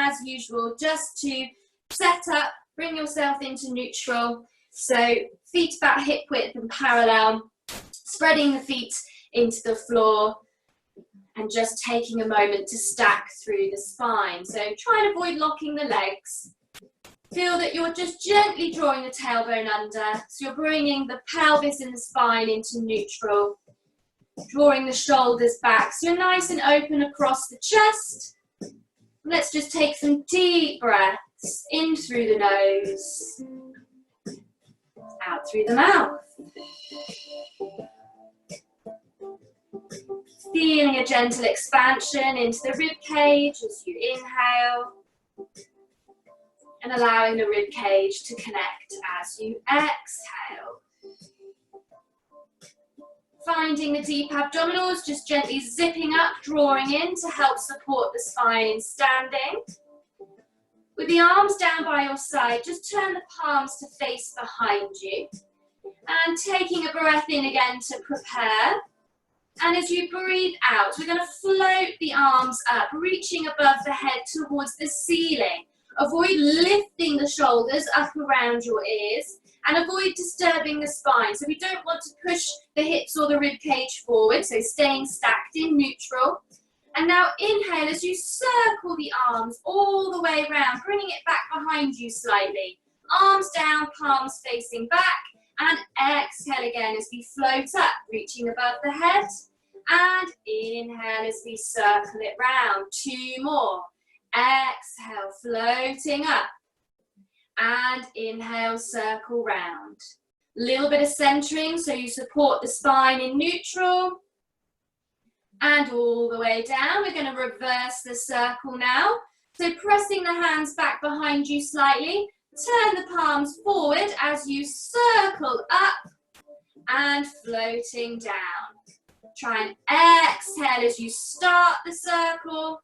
as usual, just to set up, bring yourself into neutral. So feet about hip width and parallel, spreading the feet into the floor, and just taking a moment to stack through the spine. So try and avoid locking the legs. Feel that you're just gently drawing the tailbone under. So you're bringing the pelvis and the spine into neutral, drawing the shoulders back. So you're nice and open across the chest. Let's just take some deep breaths in through the nose, out through the mouth. Feeling a gentle expansion into the rib cage as you inhale, and allowing the rib cage to connect as you exhale. Finding the deep abdominals, just gently zipping up, drawing in to help support the spine in standing. With the arms down by your side, just turn the palms to face behind you. And taking a breath in again to prepare. And as you breathe out, we're going to float the arms up, reaching above the head towards the ceiling. Avoid lifting the shoulders up around your ears and avoid disturbing the spine. So we don't want to push the hips or the rib cage forward, so staying stacked in neutral. And now inhale as you circle the arms all the way around, bringing it back behind you slightly. Arms down, palms facing back, and exhale again as we float up, reaching above the head. And inhale as we circle it round. 2 more. Exhale, floating up. And inhale, circle round. Little bit of centering, so you support the spine in neutral. And all the way down, we're going to reverse the circle now. So pressing the hands back behind you slightly. Turn the palms forward as you circle up and floating down. Try and exhale as you start the circle.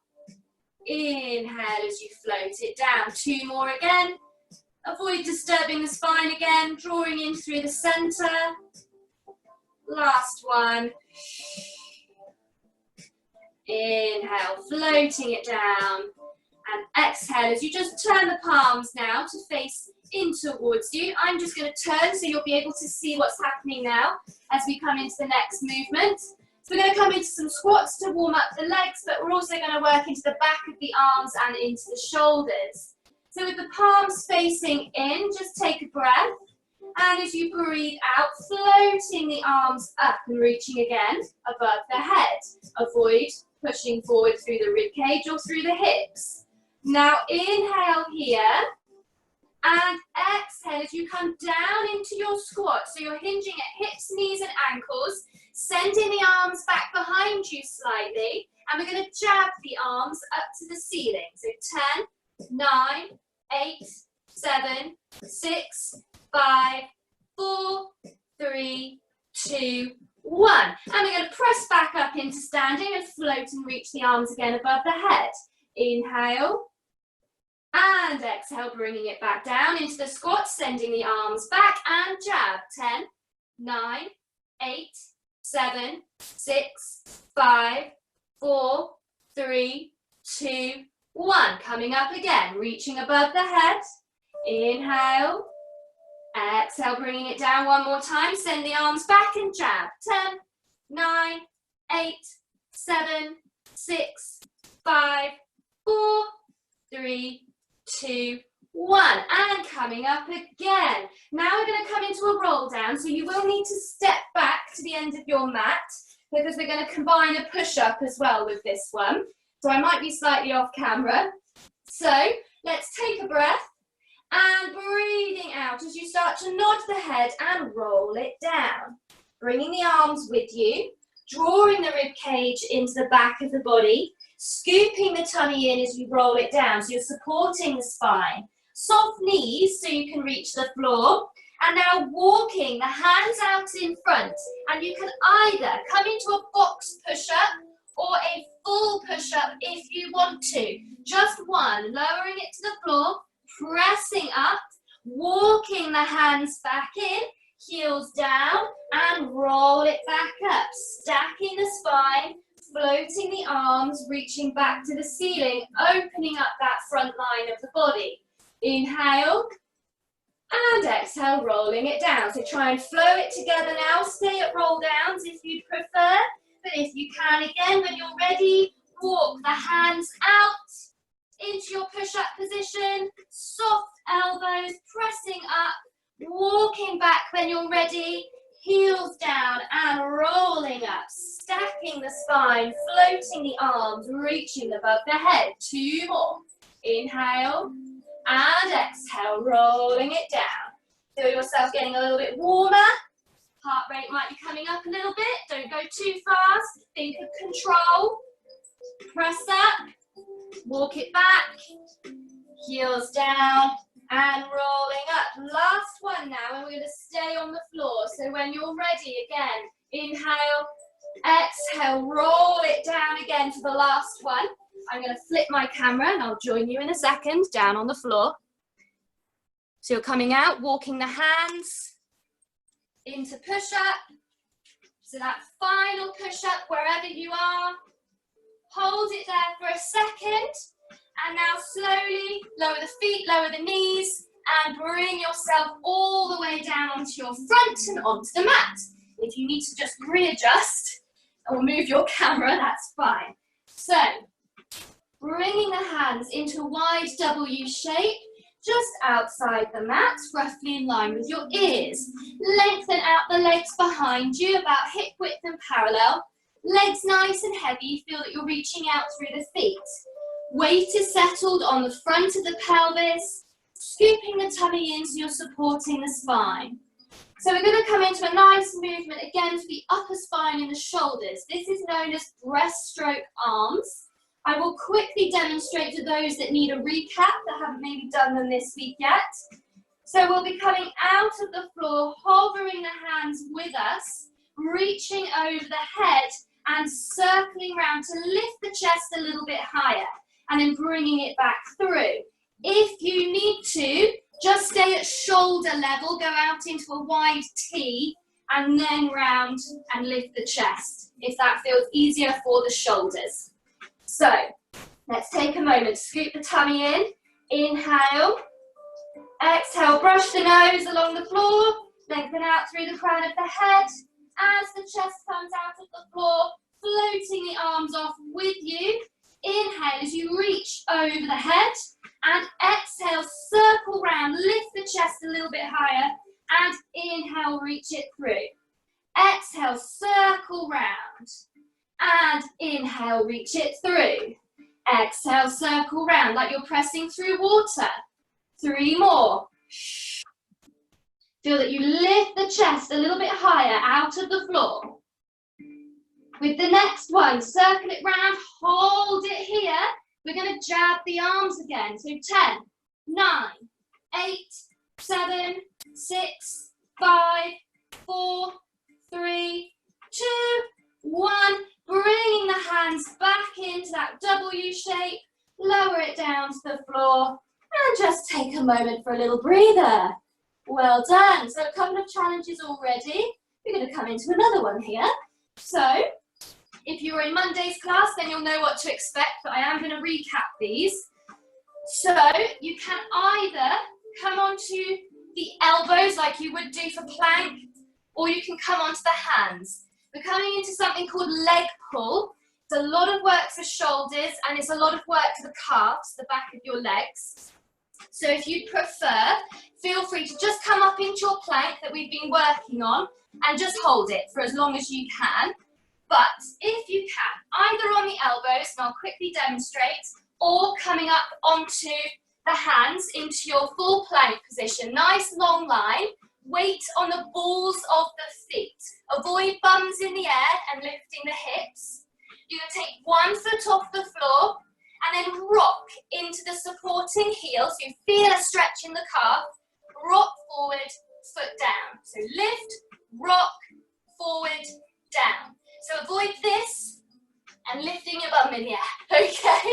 Inhale as you float it down. 2 more again. Avoid disturbing the spine again, drawing in through the center. Last one. Inhale, floating it down. And exhale as you just turn the palms now to face in towards you. I'm just going to turn so you'll be able to see what's happening now as we come into the next movement. So we're going to come into some squats to warm up the legs, but we're also going to work into the back of the arms and into the shoulders. So with the palms facing in, just take a breath. And as you breathe out, floating the arms up and reaching again above the head. Avoid pushing forward through the rib cage or through the hips. Now inhale here. And exhale as you come down into your squat. So you're hinging at hips, knees and ankles. Sending the arms back behind you slightly. And we're going to jab the arms up to the ceiling. So 10, 9, 8, 7, 6, 5, 4, 3, 2, 1. And we're going to press back up into standing and float and reach the arms again above the head. Inhale. And exhale, bringing it back down into the squat, sending the arms back and jab. 10, 9, 8, 7, 6, 5, 4, 3, 2, 1. Coming up again, reaching above the head. Inhale. Exhale, bringing it down one more time. Send the arms back and jab. 10, 9, 8, 7, 6, 5, 4, 3, 2, 1. And coming up again. Now we're going to come into a roll down. So you will need to step back to the end of your mat because we're going to combine a push-up as well with this one. So I might be slightly off camera. So let's take a breath and breathing out as you start to nod the head and roll it down. Bringing the arms with you, drawing the rib cage into the back of the body, scooping the tummy in as you roll it down. So you're supporting the spine. Soft knees so you can reach the floor. And now walking the hands out in front. And you can either come into a box push-up or a full push-up if you want to. Just one, lowering it to the floor, pressing up, walking the hands back in, heels down, and roll it back up. Stacking the spine, floating the arms, reaching back to the ceiling, opening up that front line of the body. Inhale, and exhale, rolling it down. So try and flow it together now. Stay at roll downs if you'd prefer, but if you can, again, when you're ready, walk the hands out into your push-up position, soft elbows, pressing up, walking back when you're ready, heels down and rolling up, stacking the spine, floating the arms, reaching above the head. 2 more. Inhale and exhale, rolling it down. Feel yourself getting a little bit warmer. Heart rate might be coming up a little bit. Don't go too fast. Think of control. Press up, walk it back, heels down and rolling up. Last one now, and we're going to stay on the floor. So when you're ready, again, inhale, exhale, roll it down again for the last one. I'm going to flip my camera and I'll join you in a second down on the floor. So you're coming out, walking the hands into push-up. So that final push-up wherever you are. Hold it there for a second. And now slowly lower the feet, lower the knees, and bring yourself all the way down onto your front and onto the mat. If you need to just readjust or move your camera, that's fine. So, bringing the hands into a wide W shape, just outside the mat, roughly in line with your ears. Lengthen out the legs behind you, about hip width and parallel. Legs nice and heavy, feel that you're reaching out through the feet. Weight is settled on the front of the pelvis, scooping the tummy in so you're supporting the spine. So we're going to come into a nice movement again for the upper spine and the shoulders. This is known as breaststroke arms. I will quickly demonstrate to those that need a recap that haven't maybe done them this week yet. So we'll be coming out of the floor, hovering the hands with us, reaching over the head and circling around to lift the chest a little bit higher and then bringing it back through. If you need to, just stay at shoulder level, go out into a wide T and then round and lift the chest if that feels easier for the shoulders. So let's take a moment, scoop the tummy in, inhale, exhale, brush the nose along the floor, lengthen out through the crown of the head. As the chest comes out of the floor, floating the arms off with you. Inhale as you reach over the head and exhale, circle round, lift the chest a little bit higher and inhale, reach it through. Exhale, circle round and inhale, reach it through. Exhale, circle round like you're pressing through water. 3 more. Feel that you lift the chest a little bit higher out of the floor. With the next one, circle it round, hold it here. We're going to jab the arms again. So 10, 9, 8, 7, 6, 5, 4, 3, 2, 1. Bringing the hands back into that W shape. Lower it down to the floor and just take a moment for a little breather. Well done. So a couple of challenges already. We're going to come into another one here. So if you were in Monday's class, then you'll know what to expect, but I am going to recap these. So you can either come onto the elbows like you would do for plank, or you can come onto the hands. We're coming into something called leg pull. It's a lot of work for shoulders, and it's a lot of work for the calves, the back of your legs. So if you prefer, feel free to just come up into your plank that we've been working on and just hold it for as long as you can. But if you can, either on the elbows, and I'll quickly demonstrate, or coming up onto the hands into your full plank position. Nice long line, weight on the balls of the feet. Avoid bums in the air and lifting the hips. You're going to take 1 foot off the floor and then rock into the supporting heel. So you feel a stretch in the calf, rock forward, foot down. So lift, rock, forward, down. So avoid this and lifting your bum in the air, okay?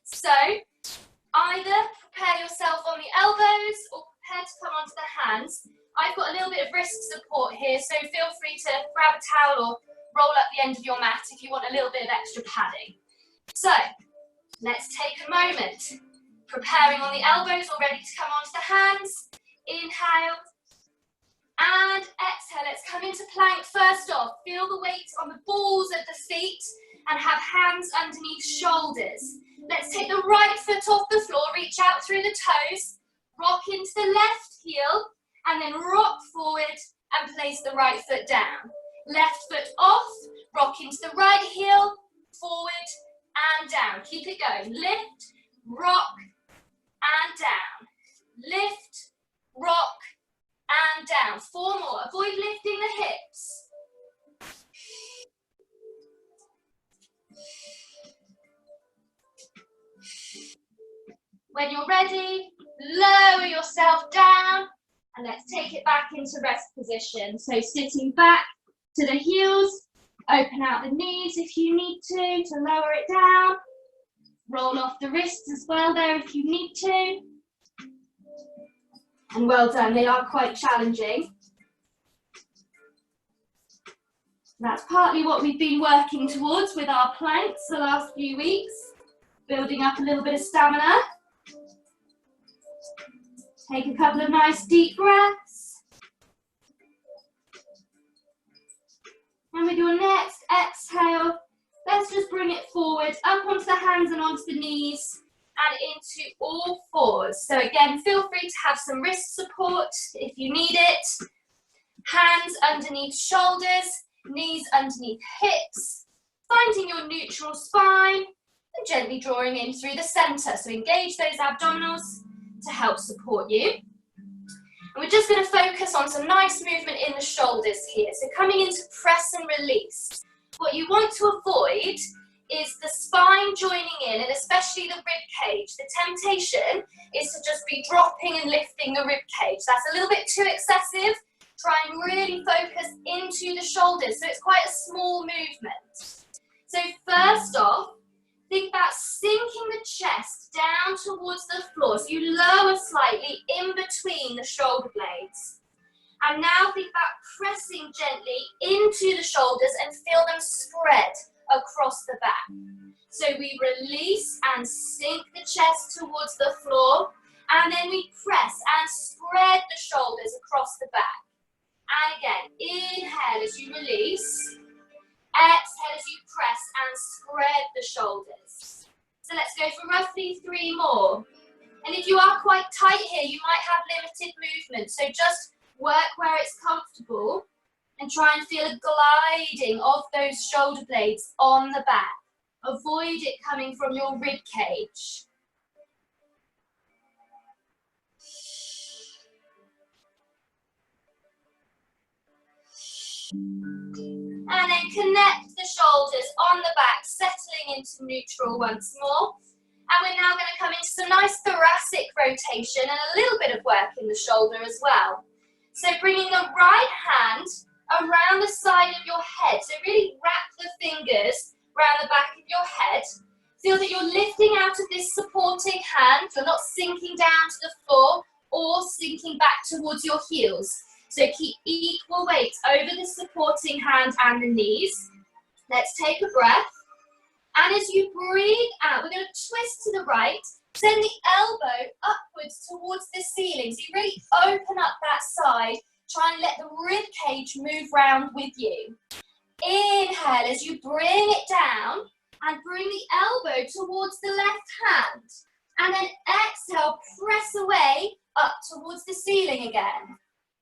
So either prepare yourself on the elbows or prepare to come onto the hands. I've got a little bit of wrist support here, so feel free to grab a towel or roll up the end of your mat if you want a little bit of extra padding. So, let's take a moment. Preparing on the elbows, all ready to come onto the hands. Inhale. And exhale, let's come into plank first off. Feel the weight on the balls of the feet and have hands underneath shoulders. Let's take the right foot off the floor, reach out through the toes, rock into the left heel, and then rock forward and place the right foot down. Left foot off, rock into the right heel, forward and down. Keep it going. Lift, rock, and down. Lift, rock, and down. 4 more. Avoid lifting the hips. When you're ready, lower yourself down and let's take it back into rest position. So sitting back to the heels, open out the knees if you need to lower it down. Roll off the wrists as well there if you need to. And well done, they are quite challenging. That's partly what we've been working towards with our planks the last few weeks, building up a little bit of stamina. Take a couple of nice deep breaths. And with your next exhale, let's just bring it forward, up onto the hands and onto the knees, and into all fours. So again, feel free to have some wrist support if you need it. Hands underneath shoulders, knees underneath hips, finding your neutral spine, and gently drawing in through the center. So engage those abdominals to help support you. And we're just going to focus on some nice movement in the shoulders here. So coming into press and release. What you want to avoid is the spine joining in, and especially the rib cage. The temptation is to just be dropping and lifting the rib cage. That's a little bit too excessive. Try and really focus into the shoulders. So it's quite a small movement. So first off, think about sinking the chest down towards the floor. So you lower slightly in between the shoulder blades. And now think about pressing gently into the shoulders and feel them spread across the back. So we release and sink the chest towards the floor, and then we press and spread the shoulders across the back. And again, inhale as you release, exhale as you press and spread the shoulders. So let's go for roughly 3 more. And if you are quite tight here, you might have limited movement. So just work where it's comfortable and try and feel a gliding of those shoulder blades on the back. Avoid it coming from your rib cage. And then connect the shoulders on the back, settling into neutral once more. And we're now going to come into some nice thoracic rotation and a little bit of work in the shoulder as well. So bringing the right hand around the side of your head. So really wrap the fingers around the back of your head. Feel that you're lifting out of this supporting hand. You're not sinking down to the floor or sinking back towards your heels. So keep equal weight over the supporting hand and the knees. Let's take a breath. And as you breathe out, we're going to twist to the right. Send the elbow upwards towards the ceiling. So you really open up that side. Try and let the rib cage move round with you. Inhale as you bring it down and bring the elbow towards the left hand. And then exhale, press away up towards the ceiling again.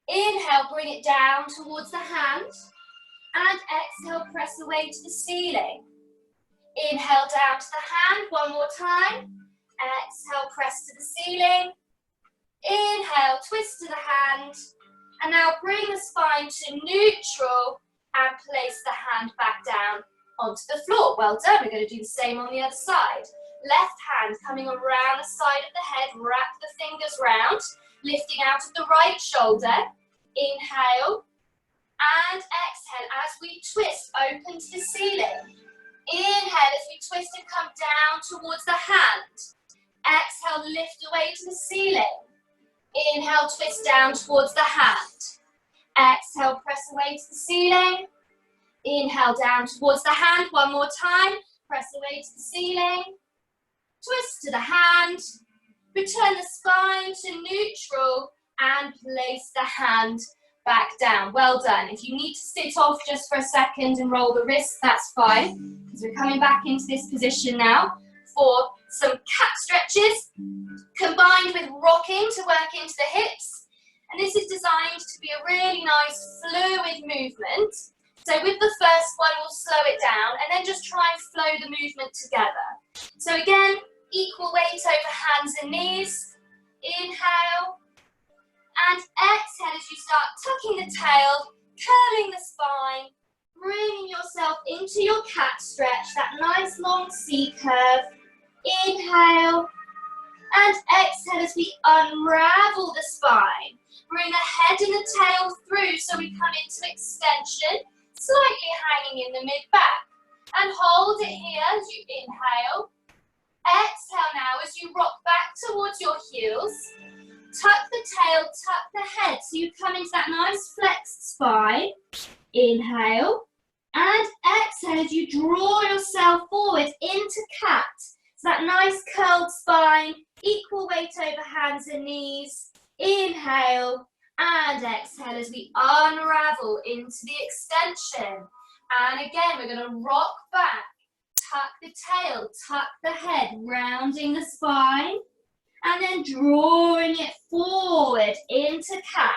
Inhale, bring it down towards the hand. And exhale, press away to the ceiling. Inhale down to the hand, 1 more time. Exhale, press to the ceiling. Inhale, twist to the hand. And now bring the spine to neutral and place the hand back down onto the floor. Well done. We're going to do the same on the other side. Left hand coming around the side of the head. Wrap the fingers round. Lifting out of the right shoulder. Inhale. And exhale as we twist, open to the ceiling. Inhale as we twist and come down towards the hand. Exhale, lift away to the ceiling. Inhale, twist down towards the hand. Exhale, press away to the ceiling. Inhale down towards the hand, one more time. Press away to the ceiling. Twist to the hand. Return the spine to neutral and place the hand back down. Well done. If you need to sit off just for a second and roll the wrists, that's fine, because we're coming back into this position now for some cat stretches combined with rocking to work into the hips. And this is designed to be a really nice fluid movement. So with the first one, we'll slow it down and then just try and flow the movement together. So again, equal weight over hands and knees. Inhale. And exhale as you start tucking the tail, curling the spine, bringing yourself into your cat stretch, that nice long C curve. Inhale. And exhale as we unravel the spine. Bring the head and the tail through so we come into extension, slightly hanging in the mid-back. And hold it here as you inhale. Exhale now as you rock back towards your heels. Tuck the tail, tuck the head, so you come into that nice flexed spine. Inhale. And exhale as you draw yourself forward into cat. So that nice curled spine, equal weight over hands and knees. Inhale. And exhale as we unravel into the extension. And again, we're going to rock back. Tuck the tail, tuck the head, rounding the spine. And then drawing it forward into cat.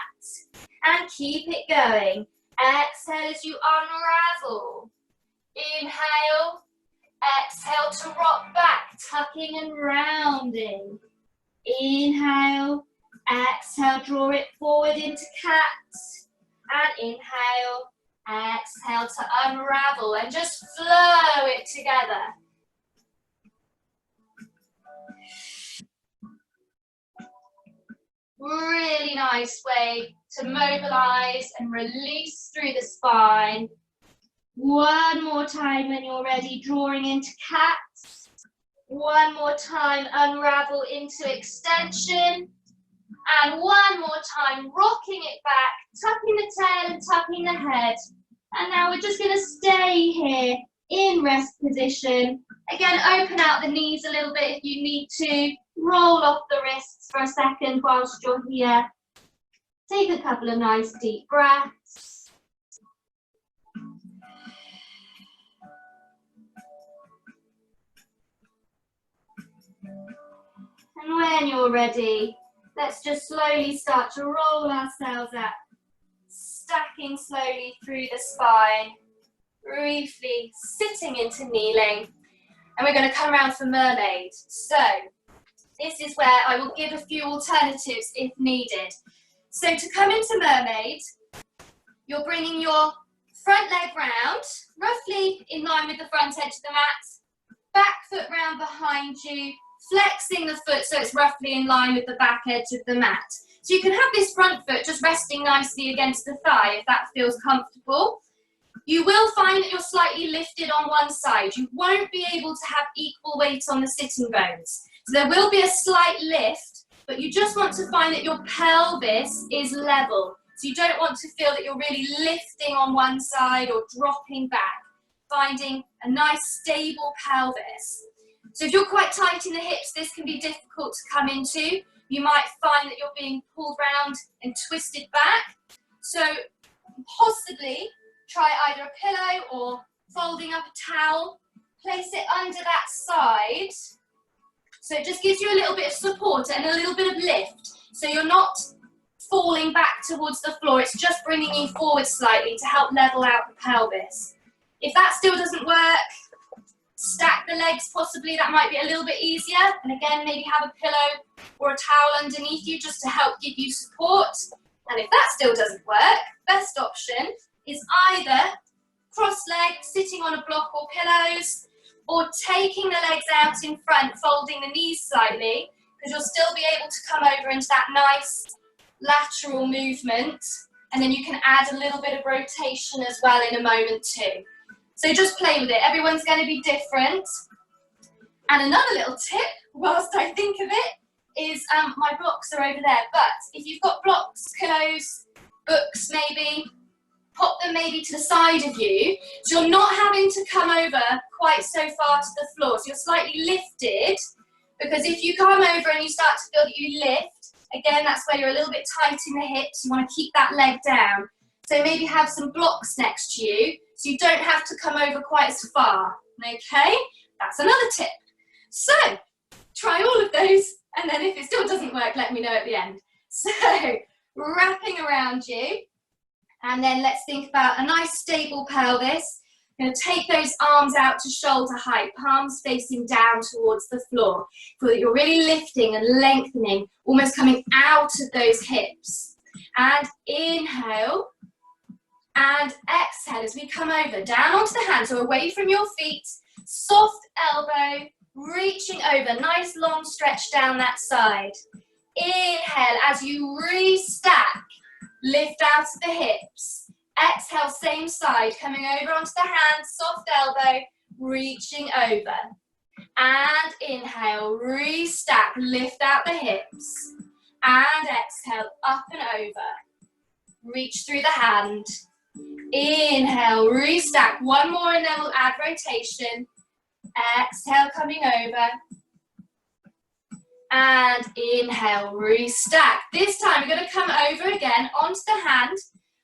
And keep it going. Exhale as you unravel. Inhale. Exhale to rock back, tucking and rounding. Inhale. Exhale, draw it forward into cat. And inhale. Exhale to unravel and just flow it together. Really nice way to mobilize and release through the spine. One more time when you're ready, drawing into cat. One more time, unravel into extension. And one more time, rocking it back, tucking the tail and tucking the head. And now we're just going to stay here in rest position. Again, open out the knees a little bit if you need to. Roll off the wrists for a second whilst you're here. Take a couple of nice deep breaths. And when you're ready, let's just slowly start to roll ourselves up, stacking slowly through the spine, briefly sitting into kneeling. And we're going to come around for Mermaid. So this is where I will give a few alternatives if needed. So to come into Mermaid, you're bringing your front leg round, roughly in line with the front edge of the mat, back foot round behind you, flexing the foot so it's roughly in line with the back edge of the mat. So you can have this front foot just resting nicely against the thigh if that feels comfortable. You will find that you're slightly lifted on one side. You won't be able to have equal weight on the sitting bones. So there will be a slight lift, but you just want to find that your pelvis is level. So you don't want to feel that you're really lifting on one side or dropping back, finding a nice stable pelvis. So if you're quite tight in the hips, this can be difficult to come into. You might find that you're being pulled round and twisted back. So possibly try either a pillow or folding up a towel. Place it under that side. So it just gives you a little bit of support and a little bit of lift. So you're not falling back towards the floor. It's just bringing you forward slightly to help level out the pelvis. If that still doesn't work, stack the legs possibly. That might be a little bit easier. And again, maybe have a pillow or a towel underneath you just to help give you support. And if that still doesn't work, best option is either cross-legged, sitting on a block or pillows, or taking the legs out in front, folding the knees slightly, because you'll still be able to come over into that nice lateral movement, and then you can add a little bit of rotation as well in a moment too. So just play with it. Everyone's going to be different. And another little tip, whilst I think of it, is my blocks are over there. But if you've got blocks, pillows, books maybe, pop them maybe to the side of you, so you're not having to come over quite so far to the floor. So you're slightly lifted, because if you come over and you start to feel that you lift, again, that's where you're a little bit tight in the hips. You want to keep that leg down. So maybe have some blocks next to you, so you don't have to come over quite as far, okay? That's another tip. So, try all of those, and then if it still doesn't work, let me know at the end. So, wrapping around you, and then let's think about a nice stable pelvis. You're going to take those arms out to shoulder height, palms facing down towards the floor. Feel that you're really lifting and lengthening, almost coming out of those hips. And inhale, and exhale as we come over, down onto the hands, so away from your feet, soft elbow, reaching over, nice long stretch down that side. Inhale as you restack, lift out of the hips. Exhale, same side, coming over onto the hands, soft elbow, reaching over. And inhale, restack, lift out the hips. And exhale, up and over. Reach through the hand. Inhale, restack. One more and then we'll add rotation. Exhale, coming over. And inhale, restack. This time we're going to come over again onto the hand,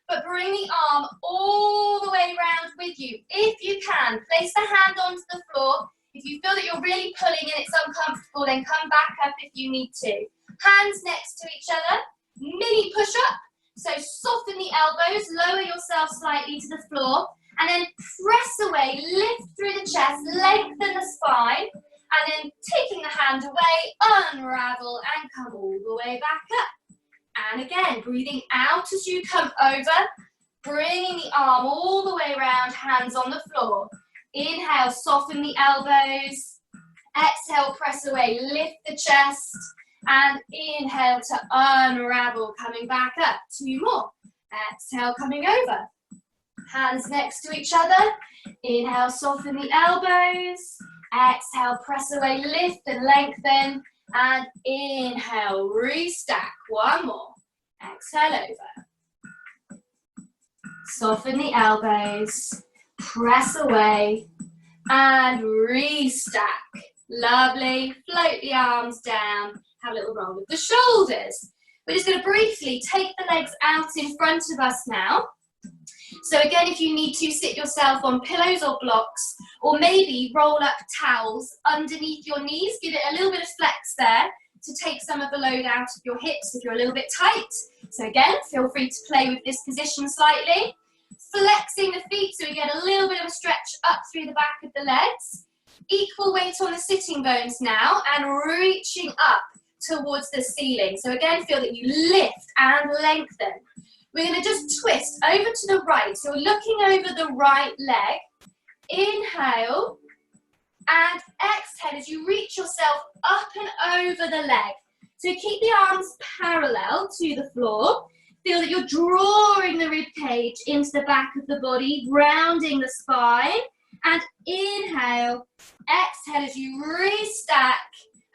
but bring the arm all the way around with you. If you can, place the hand onto the floor. If you feel that you're really pulling and it's uncomfortable, then come back up if you need to. Hands next to each other, mini push-up. So soften the elbows, lower yourself slightly to the floor, and then press away, lift through the chest, lengthen the spine, and then taking the hand away, unravel and come all the way back up. And again, breathing out as you come over, bringing the arm all the way around, hands on the floor. Inhale, soften the elbows. Exhale, press away, lift the chest. And inhale to unravel, coming back up. Two more. Exhale, coming over. Hands next to each other. Inhale, soften the elbows. Exhale, press away, lift and lengthen. And inhale, restack. One more. Exhale over. Soften the elbows. Press away. And restack. Lovely. Float the arms down. Have a little roll with the shoulders. We're just going to briefly take the legs out in front of us now. So again, if you need to, sit yourself on pillows or blocks, or maybe roll up towels underneath your knees. Give it a little bit of flex there to take some of the load out of your hips if you're a little bit tight. So again, feel free to play with this position slightly. Flexing the feet so we get a little bit of a stretch up through the back of the legs. Equal weight on the sitting bones now, and reaching up towards the ceiling. So again, feel that you lift and lengthen. We're going to just twist over to the right. So we're looking over the right leg. Inhale and exhale as you reach yourself up and over the leg. So keep the arms parallel to the floor. Feel that you're drawing the rib cage into the back of the body, rounding the spine. And inhale, exhale as you restack.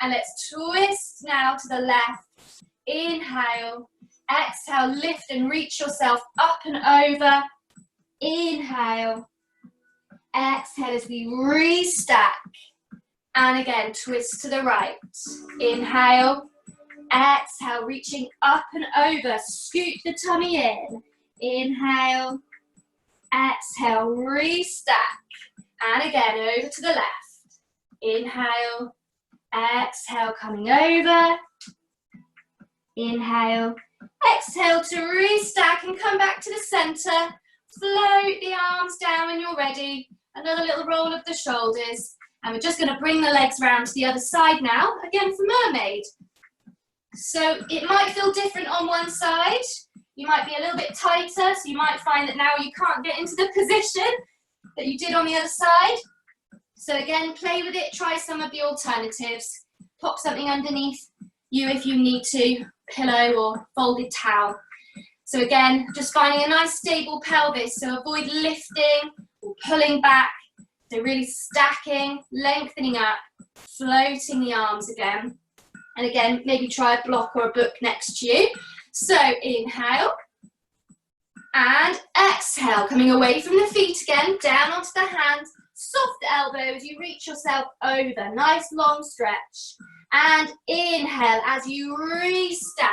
And let's twist now to the left. Inhale, exhale, lift and reach yourself up and over. Inhale, exhale as we restack. And again, twist to the right. Inhale, exhale, reaching up and over. Scoop the tummy in. Inhale, exhale, restack. And again, over to the left. Inhale, exhale, coming over. Inhale, exhale to restack and come back to the center. Float the arms down when you're ready. Another little roll of the shoulders. And we're just going to bring the legs round to the other side now, again for Mermaid. So it might feel different on one side. You might be a little bit tighter, so you might find that now you can't get into the position that you did on the other side. So again, play with it, try some of the alternatives. Pop something underneath you if you need to, pillow or folded towel. So again, just finding a nice stable pelvis, so avoid lifting or pulling back. So really stacking, lengthening up, floating the arms again. And again, maybe try a block or a book next to you. So inhale, And exhale, coming away from the feet again, down onto the hands, soft elbows, you reach yourself over, nice long stretch. And inhale as you restack,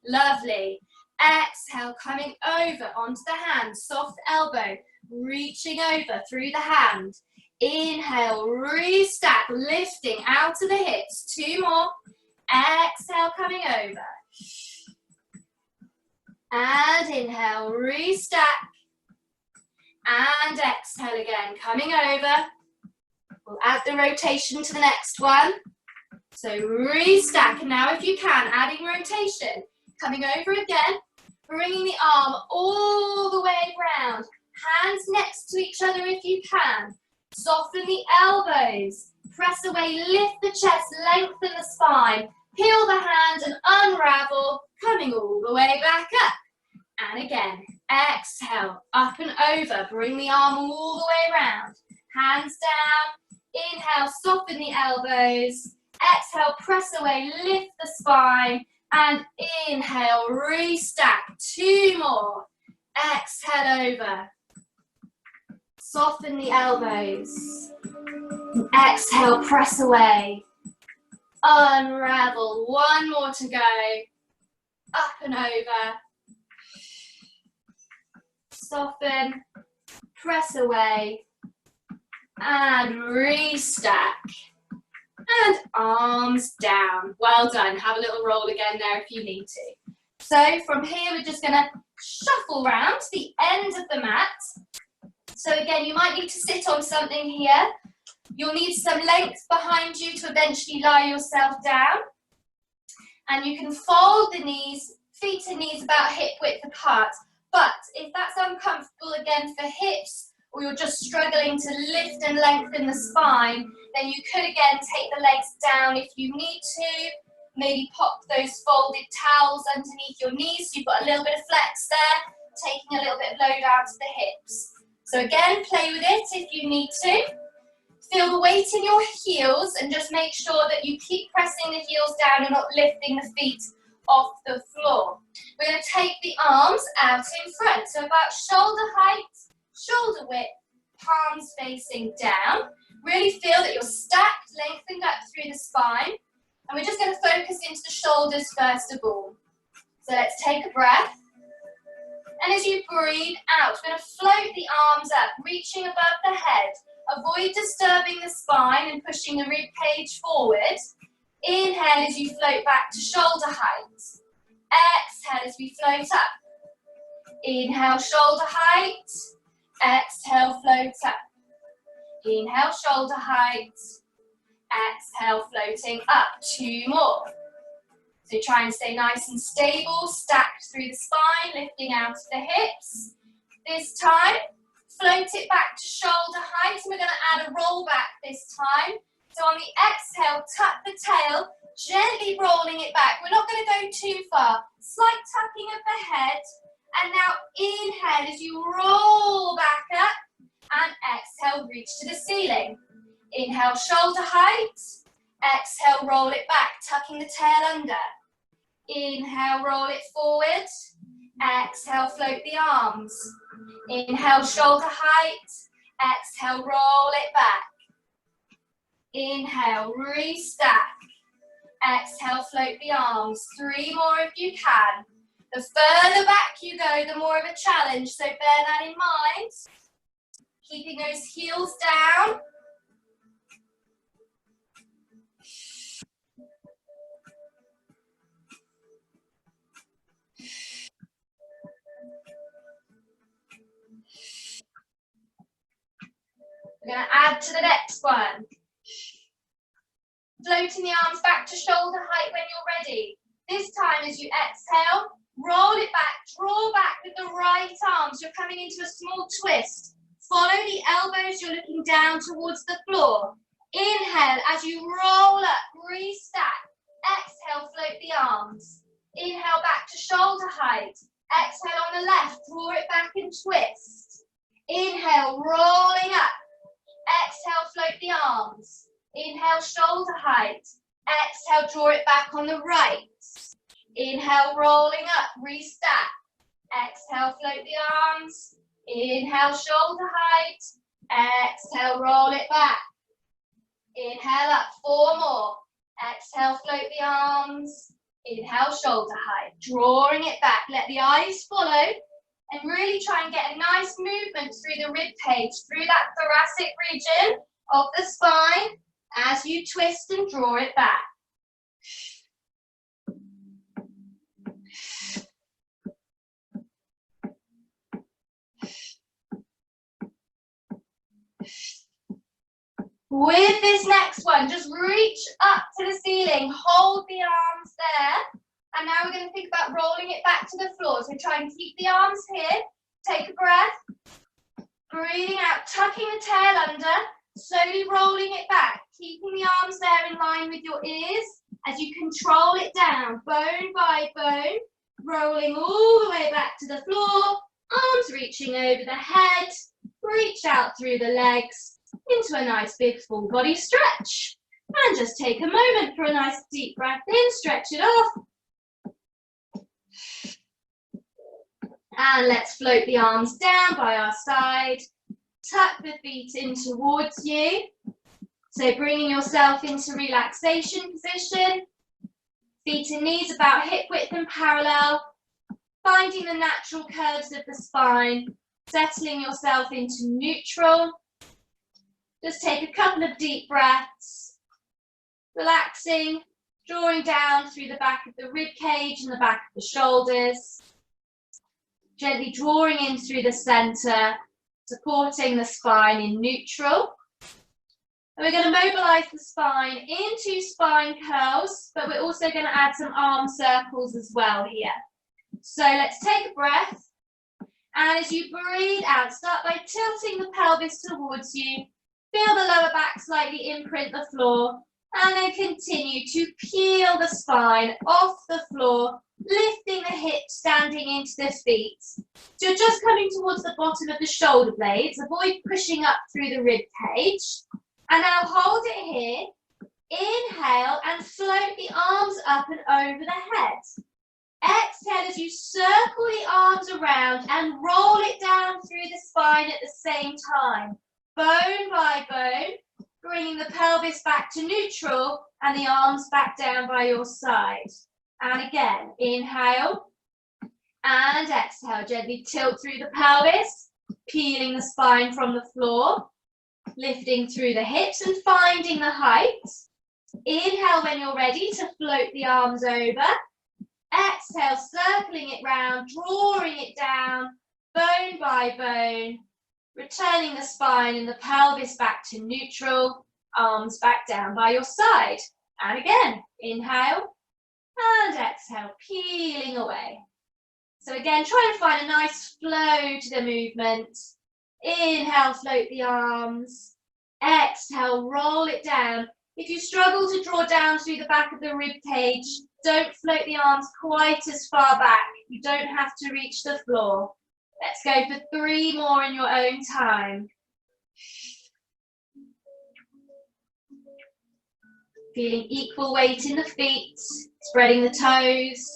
lovely. Exhale, coming over onto the hand, soft elbow, reaching over through the hand. Inhale, restack, lifting out of the hips, 2 more. Exhale, coming over. And inhale, restack. And exhale again, coming over. We'll add the rotation to the next one. So restack, and now if you can, adding rotation. Coming over again, bringing the arm all the way round. Hands next to each other if you can. Soften the elbows. Press away, lift the chest, lengthen the spine. Peel the hand and unravel, coming all the way back up. And again, exhale, up and over. Bring the arm all the way around. Hands down. Inhale, soften the elbows. Exhale, press away, lift the spine. And inhale, restack. 2 more. Exhale over. Soften the elbows. Exhale, press away. Unravel. 1 more to go. Up and over. Soften. Press away. And restack. And arms down. Well done. Have a little roll again there if you need to. So from here, we're just going to shuffle round to the end of the mat. So again, you might need to sit on something here. You'll need some length behind you to eventually lie yourself down. And you can fold the knees, feet and knees about hip width apart. But if that's uncomfortable again for hips, or you're just struggling to lift and lengthen the spine, then you could again take the legs down if you need to. Maybe pop those folded towels underneath your knees so you've got a little bit of flex there, taking a little bit of load out to the hips. So again, play with it if you need to. Feel the weight in your heels and just make sure that you keep pressing the heels down and not lifting the feet off the floor. We're going to take the arms out in front, so about shoulder height, shoulder width, palms facing down. Really feel that you're stacked, lengthened up through the spine. And we're just going to focus into the shoulders first of all. So let's take a breath. And as you breathe out, we're going to float the arms up, reaching above the head. Avoid disturbing the spine and pushing the rib cage forward. Inhale as you float back to shoulder height. Exhale as we float up. Inhale, shoulder height. Exhale, float up. Inhale, shoulder height. Exhale, floating up. 2 more. So try and stay nice and stable, stacked through the spine, lifting out of the hips. This time, float it back to shoulder height, and we're going to add a roll back this time. So on the exhale, tuck the tail, gently rolling it back. We're not going to go too far. Slight tucking of the head, and now inhale as you roll back up, and exhale, reach to the ceiling. Inhale, shoulder height. Exhale, roll it back, tucking the tail under. Inhale, roll it forward. Exhale, float the arms. Inhale, shoulder height. Exhale, roll it back. Inhale, restack. Exhale, float the arms. 3 more if you can. The further back you go, the more of a challenge, so bear that in mind. Keeping those heels down. We're going to add to the next one. Floating the arms back to shoulder height when you're ready. This time as you exhale, roll it back, draw back with the right arms. You're coming into a small twist. Follow the elbows, you're looking down towards the floor. Inhale as you roll up, restack. Exhale, float the arms. Inhale back to shoulder height. Exhale on the left, draw it back and twist. Inhale, rolling up. Exhale, float the arms. Inhale, shoulder height. Exhale, draw it back on the right. Inhale, rolling up, restack. Exhale, float the arms. Inhale, shoulder height. Exhale, roll it back. Inhale up, 4 more. Exhale, float the arms. Inhale, shoulder height. Drawing it back. Let the eyes follow. And really try and get a nice movement through the rib cage, through that thoracic region of the spine as you twist and draw it back. With this next one, just reach up to the ceiling, hold the arms there. And now we're going to think about rolling it back to the floor. So try and keep the arms here. Take a breath. Breathing out, tucking the tail under. Slowly rolling it back. Keeping the arms there in line with your ears as you control it down, bone by bone. Rolling all the way back to the floor. Arms reaching over the head. Reach out through the legs into a nice big full body stretch. And just take a moment for a nice deep breath in. Stretch it off. And let's float the arms down by our side. Tuck the feet in towards you. So bringing yourself into relaxation position. Feet and knees about hip width and parallel. Finding the natural curves of the spine. Settling yourself into neutral. Just take a couple of deep breaths. Relaxing, drawing down through the back of the rib cage and the back of the shoulders. Gently drawing in through the center, supporting the spine in neutral. And we're going to mobilize the spine into spine curls, but we're also going to add some arm circles as well here. So let's take a breath. And as you breathe out, start by tilting the pelvis towards you. Feel the lower back slightly imprint the floor. And then continue to peel the spine off the floor, lifting the hips, standing into the feet. So you're just coming towards the bottom of the shoulder blades. Avoid pushing up through the rib cage. And now hold it here. Inhale and float the arms up and over the head. Exhale as you circle the arms around and roll it down through the spine at the same time. Bone by bone. Bringing the pelvis back to neutral and the arms back down by your side. And again, inhale and exhale. Gently tilt through the pelvis, peeling the spine from the floor, lifting through the hips and finding the height. Inhale when you're ready to float the arms over. Exhale, circling it round, drawing it down, bone by bone. Returning the spine and the pelvis back to neutral, arms back down by your side. And again, inhale and exhale, peeling away. So again, try and find a nice flow to the movement. Inhale, float the arms. Exhale, roll it down. If you struggle to draw down through the back of the rib cage, don't float the arms quite as far back. You don't have to reach the floor. Let's go for 3 more in your own time. Feeling equal weight in the feet, spreading the toes.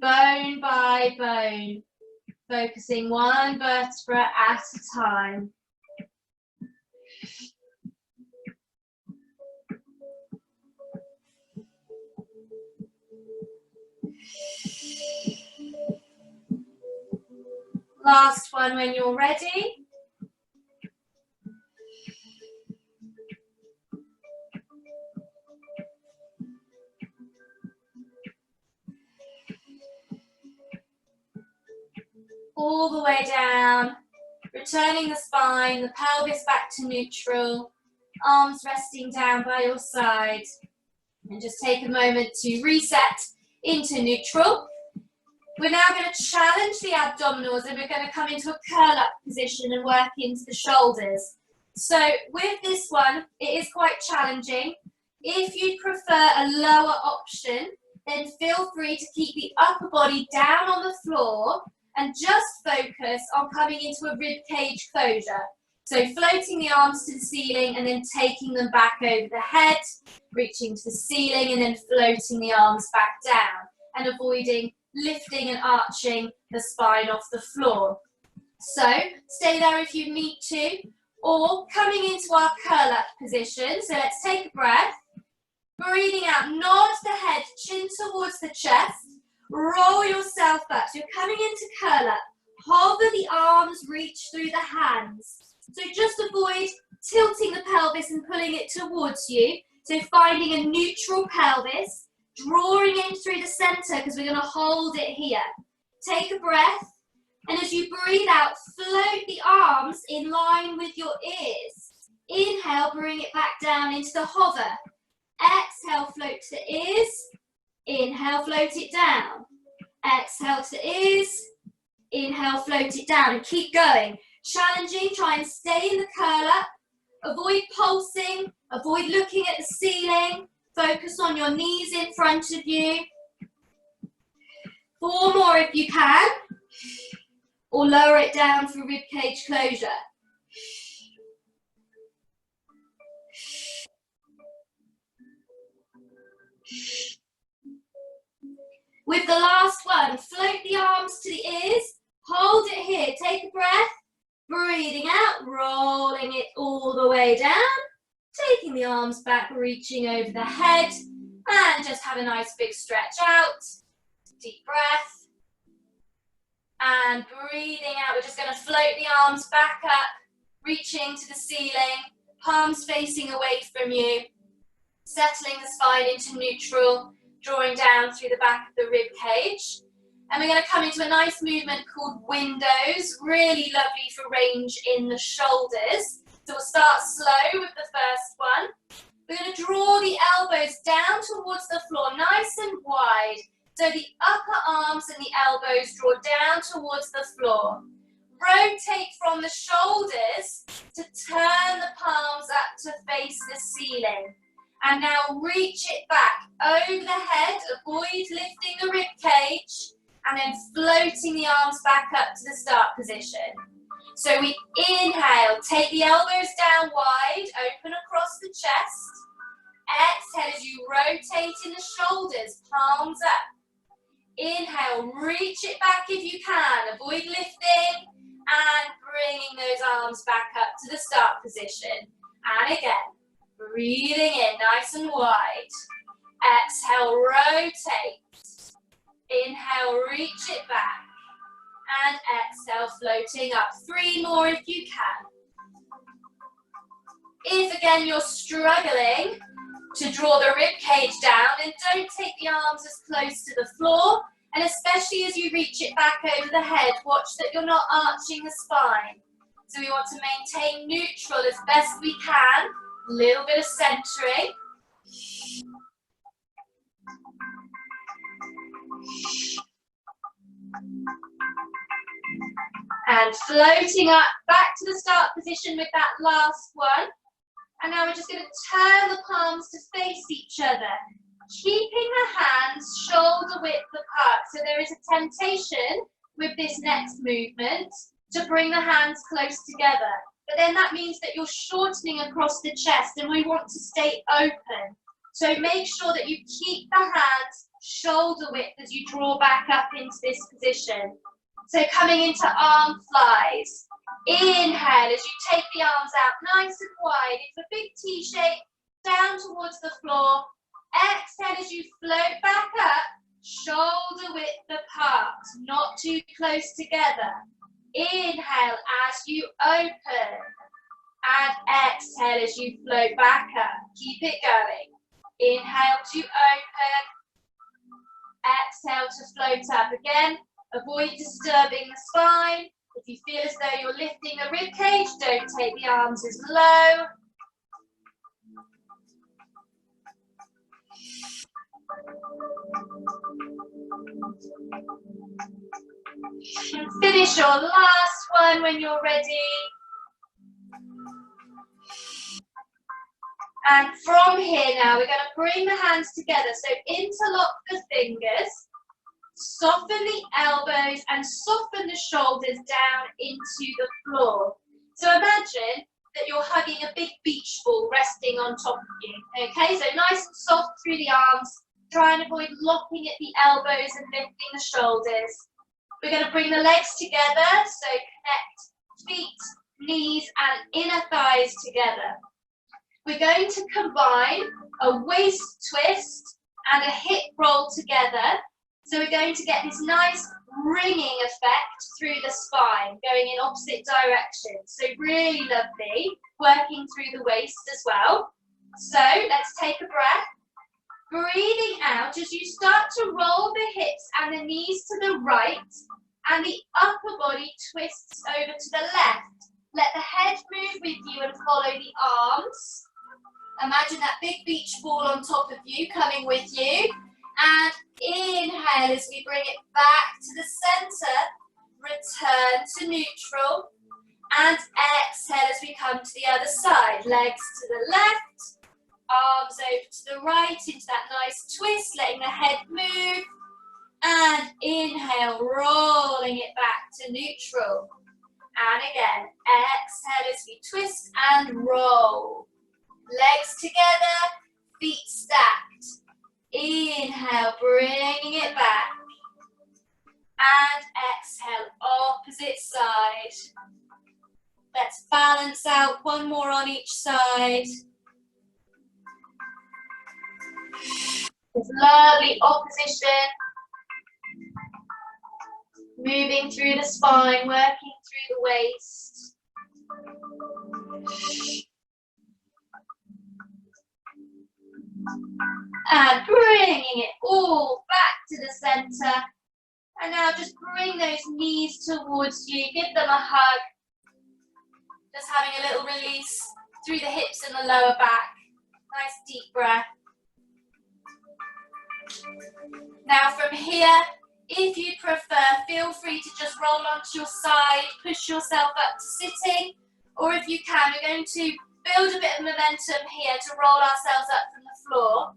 Bone by bone, focusing one vertebra at a time. Last one when you're ready. All the way down, returning the spine, the pelvis back to neutral, arms resting down by your side. And just take a moment to reset into neutral. We're now going to challenge the abdominals and we're going to come into a curl up position and work into the shoulders. So with this one, it is quite challenging. If you prefer a lower option, then feel free to keep the upper body down on the floor and just focus on coming into a rib cage closure. So floating the arms to the ceiling and then taking them back over the head, reaching to the ceiling and then floating the arms back down. and avoiding lifting and arching the spine off the floor. So stay there if you need to, or coming into our curl up position. So let's take a breath, breathing out, nod the head, chin towards the chest, roll yourself back. So you're coming into curl up, hover the arms, reach through the hands. So just avoid tilting the pelvis and pulling it towards you. So finding a neutral pelvis, drawing in through the center because we're going to hold it here. Take a breath, and as you breathe out, float the arms in line with your ears. Inhale, bring it back down into the hover. Exhale, float to the ears. Inhale, float it down. Exhale to the ears. Inhale, float it down, and keep going. Challenging, try and stay in the curl up. Avoid pulsing, avoid looking at the ceiling. Focus on your knees in front of you. 4 more if you can. Or lower it down for ribcage closure. With the last one, float the arms to the ears. Hold it here. Take a breath. Breathing out, rolling it all the way down. Taking the arms back, reaching over the head. And just have a nice big stretch out. Deep breath. And breathing out, we're just going to float the arms back up, reaching to the ceiling, palms facing away from you, settling the spine into neutral, drawing down through the back of the rib cage. And we're going to come into a nice movement called windows, really lovely for range in the shoulders. So we'll start slow with the first one. We're going to draw the elbows down towards the floor, nice and wide. So the upper arms and the elbows draw down towards the floor. Rotate from the shoulders to turn the palms up to face the ceiling. And now reach it back over the head, avoid lifting the rib cage, and then floating the arms back up to the start position. So we inhale, take the elbows down wide, open across the chest. Exhale as you rotate in the shoulders, palms up. Inhale, reach it back if you can, avoid lifting, and bringing those arms back up to the start position. And again, breathing in nice and wide. Exhale, rotate. Inhale, reach it back. And exhale, floating up. 3 more if you can. If again you're struggling to draw the rib cage down, and don't take the arms as close to the floor, and especially as you reach it back over the head, watch that you're not arching the spine. So we want to maintain neutral as best we can, a little bit of centering. And floating up back to the start position with that last one. And now we're just going to turn the palms to face each other, keeping the hands shoulder width apart. So there is a temptation with this next movement to bring the hands close together. But then that means that you're shortening across the chest, and we want to stay open. So make sure that you keep the hands shoulder width as you draw back up into this position. So coming into arm flies. Inhale as you take the arms out nice and wide. It's a big T shape down towards the floor. Exhale as you float back up, shoulder width apart, not too close together. Inhale as you open, and exhale as you float back up. Keep it going. Inhale to open, exhale to float up again. Avoid disturbing the spine. If you feel as though you're lifting the rib cage, don't take the arms as low. And finish your last one when you're ready. And from here now, we're going to bring the hands together. So interlock the fingers, soften the elbows, and soften the shoulders down into the floor. So imagine that you're hugging a big beach ball resting on top of you. Okay, so nice and soft through the arms, Try and avoid locking at the elbows and lifting the shoulders. We're going to bring the legs together, so connect feet, knees and inner thighs together. We're going to combine a waist twist and a hip roll together. So we're going to get this nice ringing effect through the spine, going in opposite directions. So really lovely, working through the waist as well. So let's take a breath. Breathing out as you start to roll the hips and the knees to the right and the upper body twists over to the left. Let the head move with you and follow the arms. Imagine that big beach ball on top of you coming with you. And inhale as we bring it back to the center. Return to neutral. And exhale as we come to the other side. Legs to the left. Arms over to the right into that nice twist, letting the head move. And inhale, rolling it back to neutral. And again, exhale as we twist and roll. Legs together, feet stacked. Inhale, bringing it back. And exhale, opposite side. Let's balance out, one more on each side. This lovely opposition. Moving through the spine, working through the waist. And bringing it all back to the center. And now just bring those knees towards you. Give them a hug. Just having a little release through the hips and the lower back. Nice deep breath. Now from here, if you prefer, feel free to just roll onto your side, push yourself up to sitting, or if you can, we're going to build a bit of momentum here to roll ourselves up from the floor.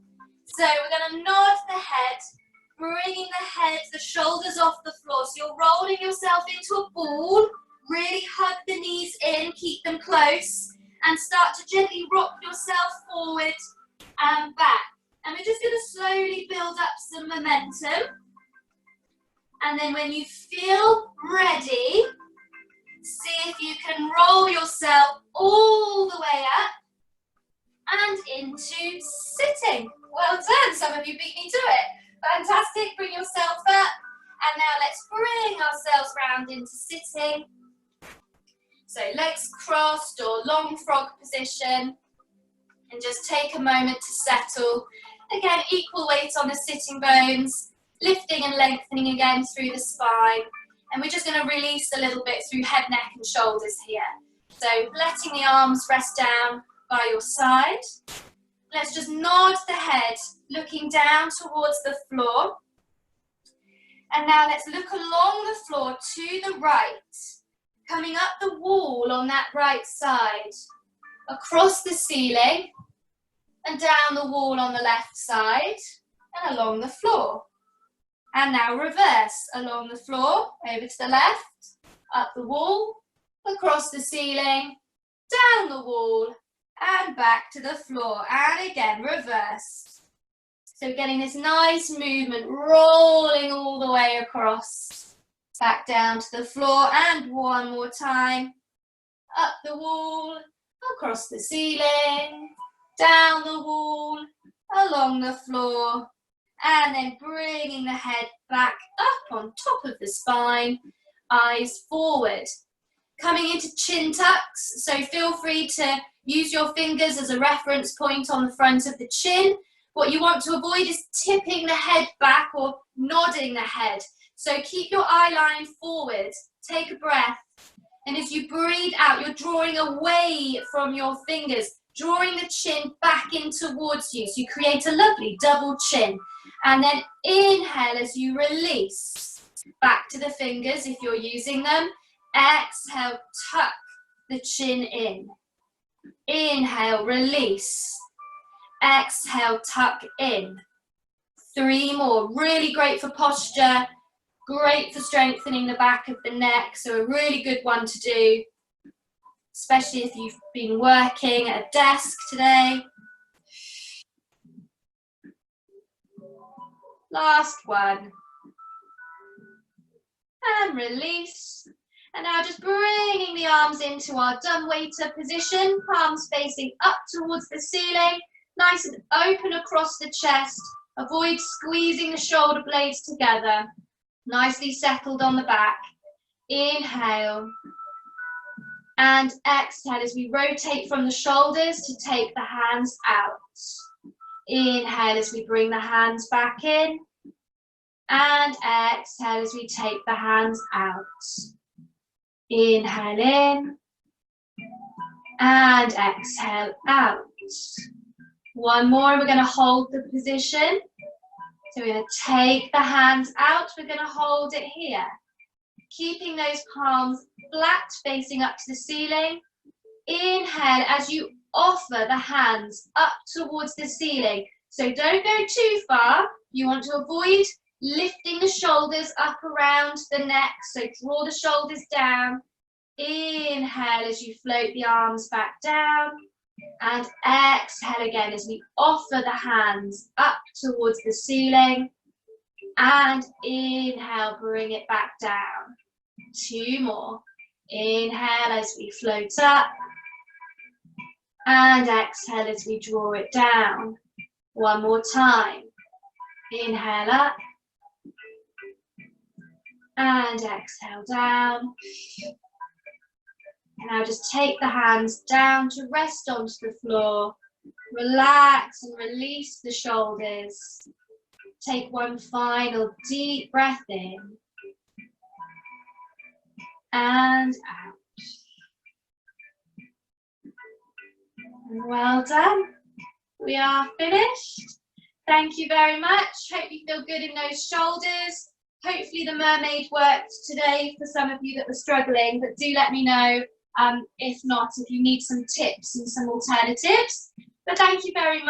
So we're going to nod the head, bringing the shoulders off the floor. So you're rolling yourself into a ball, really hug the knees in, keep them close, and start to gently rock yourself forward and back. And we're just going to slowly build up some momentum. And then when you feel ready, see if you can roll yourself all the way up and into sitting. Well done, some of you beat me to it. Fantastic, bring yourself up. And now let's bring ourselves round into sitting. So legs crossed or long frog position. And just take a moment to settle. Again, equal weight on the sitting bones. Lifting and lengthening again through the spine. And we're just going to release a little bit through head, neck and shoulders here. So letting the arms rest down by your side. Let's just nod the head, looking down towards the floor. And now let's look along the floor to the right. Coming up the wall on that right side. Across the ceiling. And down the wall on the left side. And along the floor. And now reverse, along the floor, over to the left, up the wall, across the ceiling, down the wall, and back to the floor. And again, reverse. So getting this nice movement, rolling all the way across, back down to the floor, and one more time, up the wall, across the ceiling, down the wall, along the floor, and then bringing the head back up on top of the spine, eyes forward. Coming into chin tucks, so feel free to use your fingers as a reference point on the front of the chin. What you want to avoid is tipping the head back or nodding the head. So keep your eye line forward, take a breath, and as you breathe out, you're drawing away from your fingers, drawing the chin back in towards you, so you create a lovely double chin. And then inhale as you release back to the fingers if you're using them. Exhale, tuck the chin in. Inhale, release. Exhale, tuck in. 3 more. Really great for posture. Great for strengthening the back of the neck. So a really good one to do, especially if you've been working at a desk today. Last one. And release. And now just bringing the arms into our dumbwaiter position, palms facing up towards the ceiling, nice and open across the chest. Avoid squeezing the shoulder blades together. Nicely settled on the back. Inhale. And exhale as we rotate from the shoulders to take the hands out. Inhale as we bring the hands back in. And exhale as we take the hands out. Inhale in. And exhale out. One more, and we're going to hold the position. So we're going to take the hands out. We're going to hold it here. Keeping those palms flat, facing up to the ceiling. Inhale as you offer the hands up towards the ceiling. So don't go too far. You want to avoid lifting the shoulders up around the neck. So draw the shoulders down. Inhale as you float the arms back down. And exhale again as we offer the hands up towards the ceiling. And inhale, bring it back down. Two more. Inhale as we float up. And exhale as we draw it down. One more time. Inhale up. And exhale down. And now just take the hands down to rest onto the floor. Relax and release the shoulders. Take one final deep breath in. And out. And well done. We are finished. Thank you very much. Hope you feel good in those shoulders. Hopefully the mermaid worked today for some of you that were struggling, but do let me know if not, if you need some tips and some alternatives. But thank you very much.